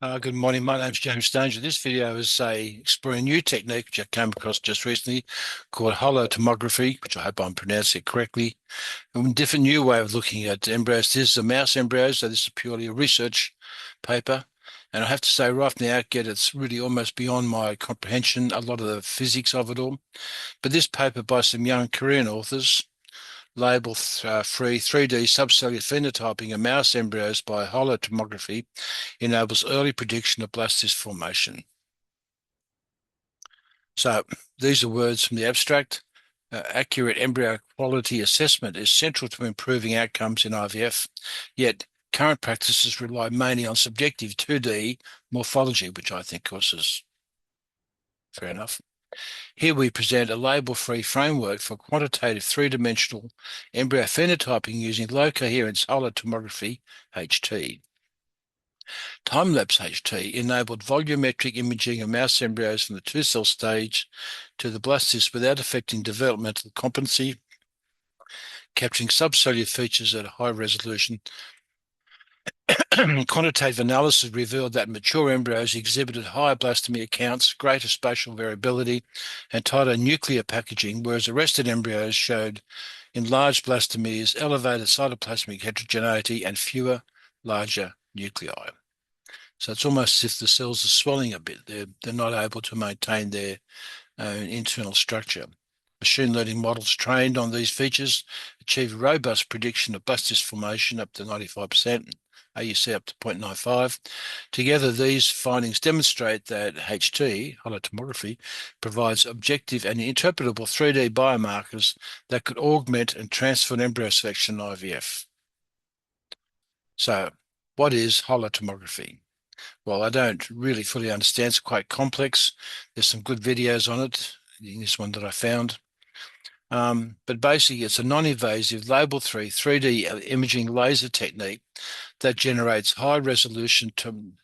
Good morning. My name's James Stanger. This video is exploring a new technique which I came across just recently called holotomography, which I hope I'm pronouncing it correctly. A different new way of looking at embryos. This is a mouse embryo, so this is purely a research paper. And I have to say right from the outset, it's really almost beyond my comprehension, a lot of the physics of it all. But this paper by some young Korean authors labeled free 3D subcellular phenotyping of mouse embryos by holotomography enables early prediction of blastocyst formation. So these are words from the abstract. Accurate embryo quality assessment is central to improving outcomes in IVF, yet current practices rely mainly on subjective 2D morphology, which I think, of course, is fair enough. Here we present a label-free framework for quantitative three-dimensional embryo phenotyping using low-coherence holotomography, HT. Time-lapse HT enabled volumetric imaging of mouse embryos from the two-cell stage to the blastocyst without affecting developmental competency, capturing subcellular features at a high resolution. Quantitative analysis revealed that mature embryos exhibited higher blastomy counts, greater spatial variability, and tighter nuclear packaging, whereas arrested embryos showed enlarged blastomeres, elevated cytoplasmic heterogeneity, and fewer larger nuclei. So it's almost as if the cells are swelling a bit. They're not able to maintain their internal structure. Machine learning models trained on these features achieve robust prediction of blastocyst formation up to 95%, AUC up to 0.95. Together, these findings demonstrate that HT, holotomography, provides objective and interpretable 3D biomarkers that could augment and transform embryo selection in IVF. So, what is holotomography? Well, I don't really fully understand. It's quite complex. There's some good videos on it. This one that I found. But basically, it's a non-invasive label-free 3D imaging laser technique that generates high-resolution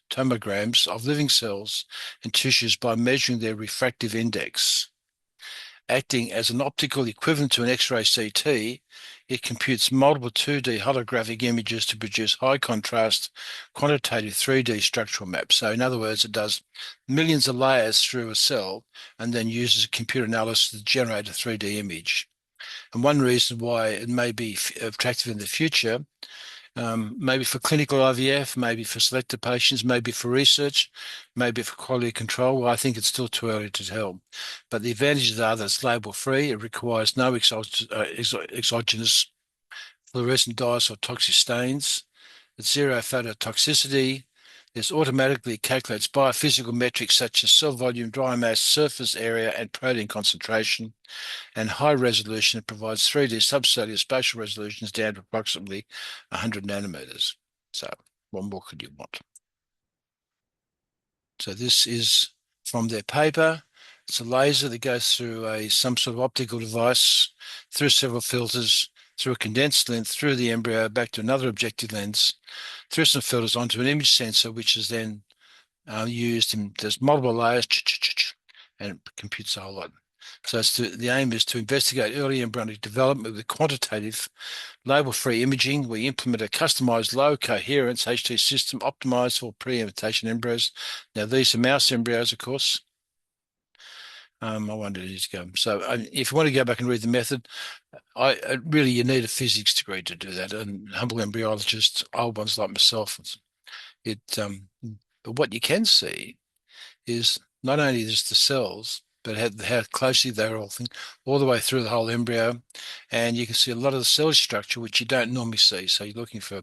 tomograms of living cells and tissues by measuring their refractive index. Acting as an optical equivalent to an X-ray CT, it computes multiple 2D holographic images to produce high-contrast quantitative 3D structural maps. So in other words, it does millions of layers through a cell and then uses computer analysis to generate a 3D image. And one reason why it may be attractive in the future, maybe for clinical IVF, maybe for selected patients, maybe for research, maybe for quality control. Well, I think it's still too early to tell. But the advantages are that it's label-free. It requires no exogenous fluorescent dyes or toxic stains. It's zero phototoxicity. This automatically calculates biophysical metrics such as cell volume, dry mass, surface area, and protein concentration. And high resolution, it provides 3D subcellular spatial resolutions down to approximately 100 nanometers. So what more could you want? So this is from their paper. It's a laser that goes through some sort of optical device, through several filters, through a condensed lens, through the embryo, back to another objective lens, through some filters onto an image sensor, which is then used in, there's multiple layers, and it computes a whole lot. So the aim is to investigate early embryonic development with quantitative label-free imaging. We implement a customized low-coherence HT system optimized for pre-implantation embryos. Now, these are mouse embryos, of course. I wanted to go. So if you want to go back and read the method, really you need a physics degree to do that. And humble embryologists, old ones like myself, but what you can see is not only just the cells, but how closely they're all the way through the whole embryo. And you can see a lot of the cell structure, which you don't normally see. So you're looking for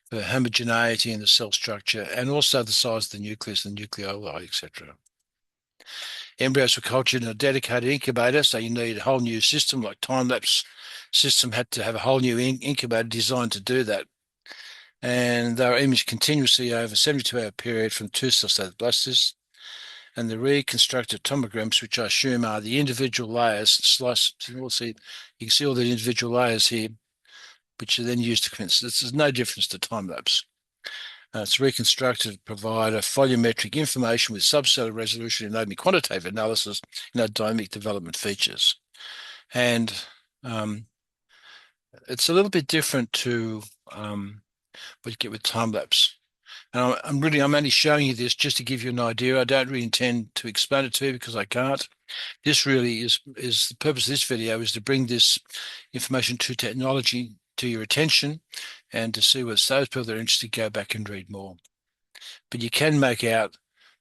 homogeneity in the cell structure and also the size of the nucleus and nucleoli, etc. Embryos were cultured in a dedicated incubator, so you need a whole new system, like time-lapse system had to have a whole new incubator designed to do that. And they were imaged continuously over a 72-hour period from two-cell state blastocysts. And the reconstructed tomograms, which I assume are the individual layers, you can see all the individual layers here, which are then used to convince. This is no difference to time-lapse. It's reconstructed to provide a volumetric information with subcellular resolution enabling quantitative analysis, dynamic development features. And it's a little bit different to what you get with time-lapse. And I'm only showing you this just to give you an idea. I don't really intend to explain it to you because I can't. This really is the purpose of this video is to bring this information to technology to your attention and to see whether those people that are interested go back and read more. But you can make out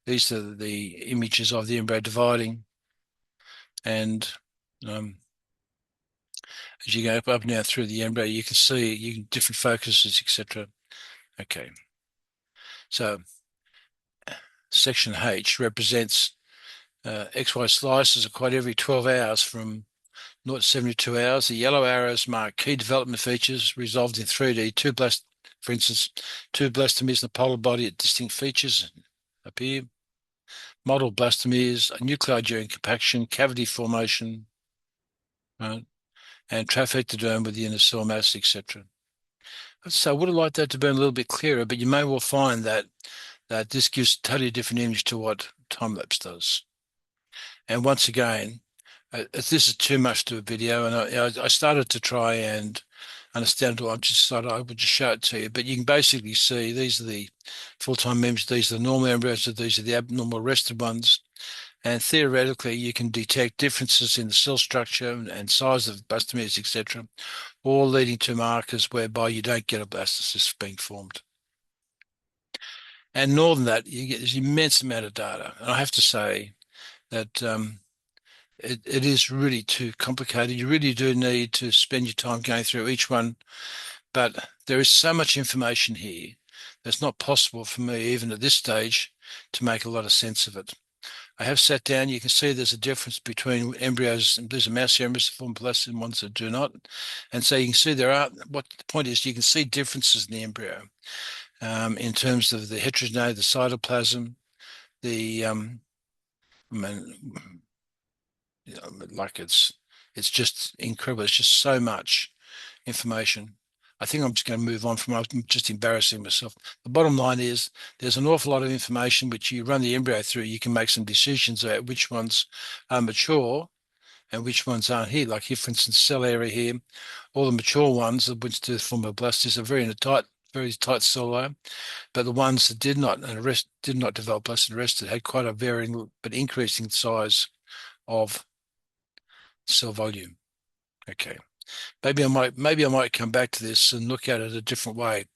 these are the images of the embryo dividing, and as you go up and down through the embryo, you can see different focuses, etc. Okay, so section H represents XY slices are quite every 12 hours from 0 to 72 hours. The yellow arrows mark key development features resolved in 3D. For instance, two blastomeres in the polar body at distinct features up here. Model blastomeres, a nuclei during compaction, cavity formation, right, and trifectoderm with the inner cell mass, etc. So I would have liked that to be a little bit clearer, but you may well find that this gives a totally different image to what time-lapse does. And once again, this is too much to a video, and I started to try and understand it. I just decided I would just show it to you. But you can basically see these are the full-time members, these are the normal embryos, these are the abnormal arrested ones. And theoretically, you can detect differences in the cell structure and size of blastomeres, etc., all leading to markers whereby you don't get a blastocyst being formed. And more than that, you get this immense amount of data. And I have to say that it is really too complicated. You really do need to spend your time going through each one. But there is so much information here that's not possible for me, even at this stage, to make a lot of sense of it. I have sat down. You can see there's a difference between embryos, and these are mouse embryos that form blastocysts and ones that do not. And so you can see what the point is, you can see differences in the embryo in terms of the heterogeneity, the cytoplasm, the like it's just incredible. It's just so much information. I think I'm just going to move on from. I'm just embarrassing myself. The bottom line is there's an awful lot of information which you run the embryo through. You can make some decisions about which ones are mature and which ones aren't here. Like here, for instance, cell area here, all the mature ones, which do form a blastocyst, are very tight cell layer. But the ones that did not develop blastocyst arrested had quite a varying but increasing size of cell volume. Okay. Maybe I might come back to this and look at it a different way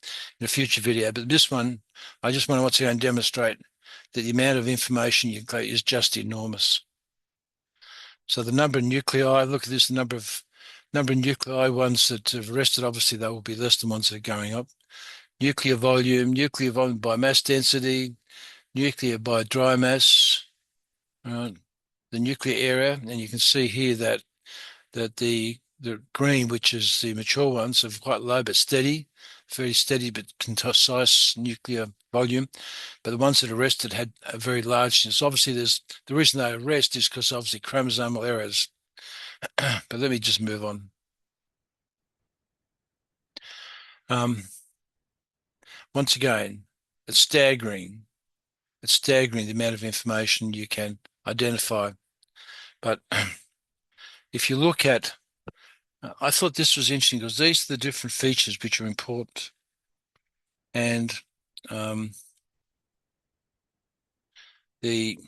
in a future video. But this one, I just want to once again demonstrate that the amount of information you get is just enormous. So the number of nuclei, look at this, the number of nuclei, ones that have arrested, obviously they will be less than ones that are going up. Nuclear volume by mass density, nuclear by dry mass, right? The nuclear area, and you can see here that the green, which is the mature ones, are quite low but steady, very steady but concise nuclear volume. But the ones that arrested had a very large. So obviously, the reason they arrest is because obviously chromosomal errors. But let me just move on. Once again, it's staggering. It's staggering the amount of information you can identify. But if you look at, I thought this was interesting because these are the different features which are important. And the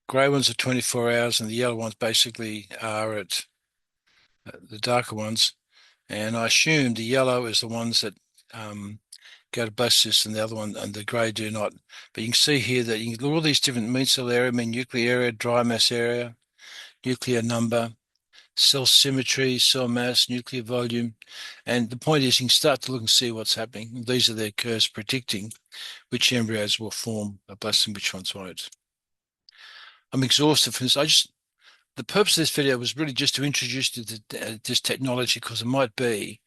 grey ones are 24 hours and the yellow ones basically are at the darker ones. And I assume the yellow is the ones that go to blastocysts and the other one and the grey do not. But you can see here that you can all these different mean cell area, mean nuclear area, dry mass area, nuclear number, cell symmetry, cell mass, nuclear volume. And the point is you can start to look and see what's happening. These are the curves predicting which embryos will form a blastocyst, which ones won't. I'm exhausted from this. The purpose of this video was really just to introduce you to this technology because it might be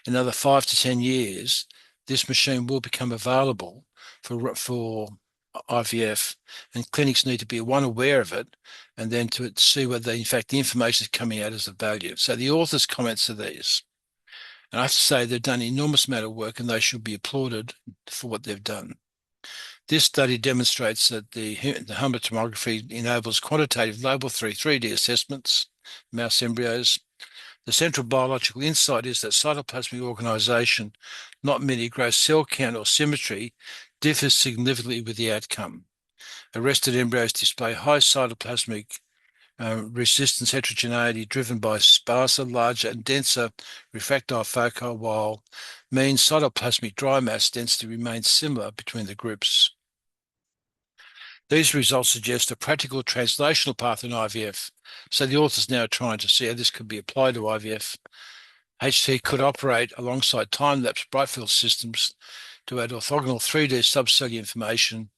another 5 to 10 years, this machine will become available for IVF, and clinics need to be aware of it and then to see whether in fact the information is coming out as of value. So the author's comments are these. And I have to say they've done an enormous amount of work and they should be applauded for what they've done. This study demonstrates that the holotomography enables quantitative level 3 3D assessments, mouse embryos, The central biological insight is that cytoplasmic organization, not merely gross cell count or symmetry, differs significantly with the outcome. Arrested embryos display high cytoplasmic resistance heterogeneity driven by sparser, larger, and denser refractile foci, while mean cytoplasmic dry mass density remains similar between the groups. These results suggest a practical translational path in IVF. So the authors now are trying to see how this could be applied to IVF. HT could operate alongside time-lapse bright field systems to add orthogonal 3D subcellular information,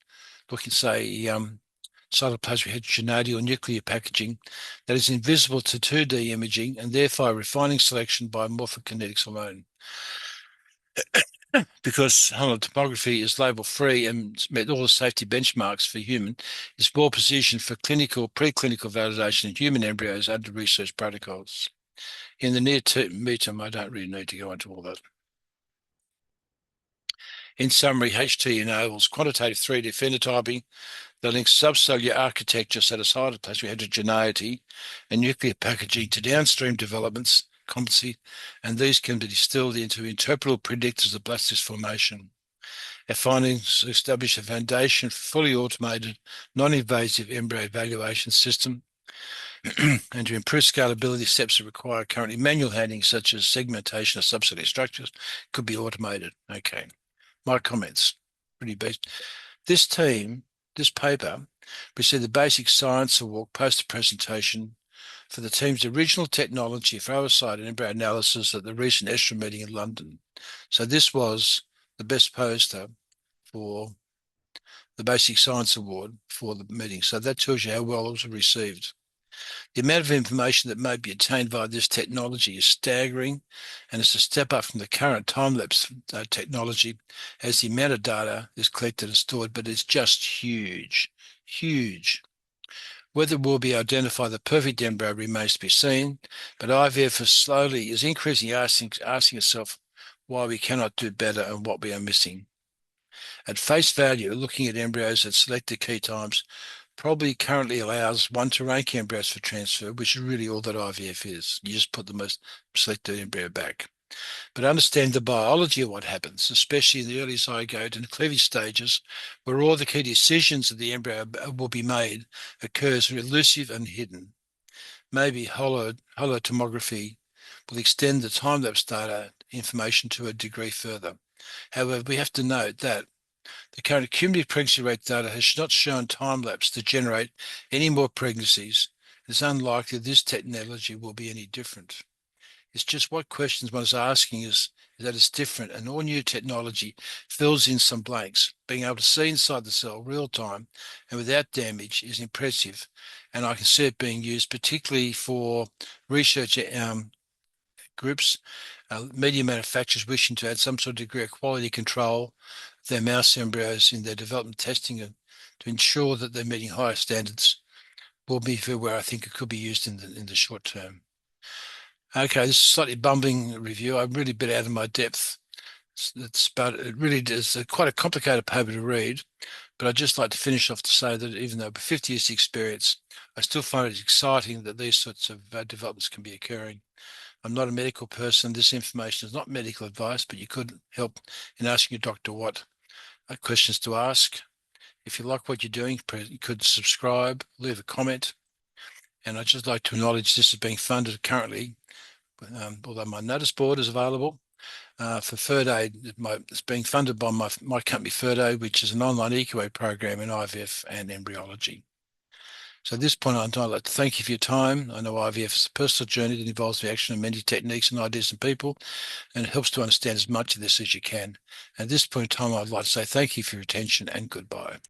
looking, say, cytoplasmic heterogeneity or nuclear packaging that is invisible to 2D imaging and therefore refining selection by morphokinetics alone. Because holotomography is label-free and met all the safety benchmarks for human, it's well positioned for clinical, preclinical validation in human embryos under research protocols. In the near term, I don't really need to go into all that. In summary, HT enables quantitative 3D phenotyping that links subcellular architecture, so to cytoplasmic heterogeneity and nuclear packaging to downstream developments, competency, and these can be distilled into interpretable predictors of blastocyst formation. Our findings establish a foundation for fully automated, non-invasive embryo evaluation system. And to improve scalability, steps that require currently manual handling, such as segmentation of subcellular structures, could be automated. Okay, my comments, pretty basic. This paper, received the Basic Science Award poster presentation for the team's original technology for oversight and embryo analysis at the recent ESTRA meeting in London. So this was the best poster for the Basic Science Award for the meeting. So that tells you how well it was received. The amount of information that may be attained via this technology is staggering, and it's a step up from the current time-lapse technology as the amount of data is collected and stored, but it's just huge, huge. Whether we'll be able to identify the perfect embryo remains to be seen, but IVF is increasingly asking itself why we cannot do better and what we are missing. At face value, looking at embryos at selected key times probably currently allows one to rank embryos for transfer, which is really all that IVF is. You just put the most selected embryo back. But understand the biology of what happens, especially in the early zygote and cleavage stages, where all the key decisions of the embryo will be made, occurs elusive and hidden. Maybe holotomography will extend the time-lapse data information to a degree further. However, we have to note that the current cumulative pregnancy rate data has not shown time-lapse to generate any more pregnancies. It's unlikely this technology will be any different. It's just what questions one is asking is that it's different, and all new technology fills in some blanks. Being able to see inside the cell real time and without damage is impressive, and I can see it being used particularly for research groups, media manufacturers wishing to add some sort of degree of quality control of their mouse embryos in their development testing to ensure that they're meeting higher standards will be where I think it could be used in the short term. Okay, this is a slightly bumbling review. I'm really a bit out of my depth. But it really is quite a complicated paper to read. But I'd just like to finish off to say that even though 50 years experience, I still find it exciting that these sorts of developments can be occurring. I'm not a medical person. This information is not medical advice, but you could help in asking your doctor what questions to ask. If you like what you're doing, you could subscribe, leave a comment. And I'd just like to acknowledge this is being funded currently, although my notice board is available for FirtAid. It's being funded by my company FirtAid, which is an online EQA program in IVF and embryology. So at this point, I'd like to thank you for your time. I know IVF is a personal journey that involves the action of many techniques and ideas and people, and it helps to understand as much of this as you can. At this point in time, I'd like to say thank you for your attention and goodbye.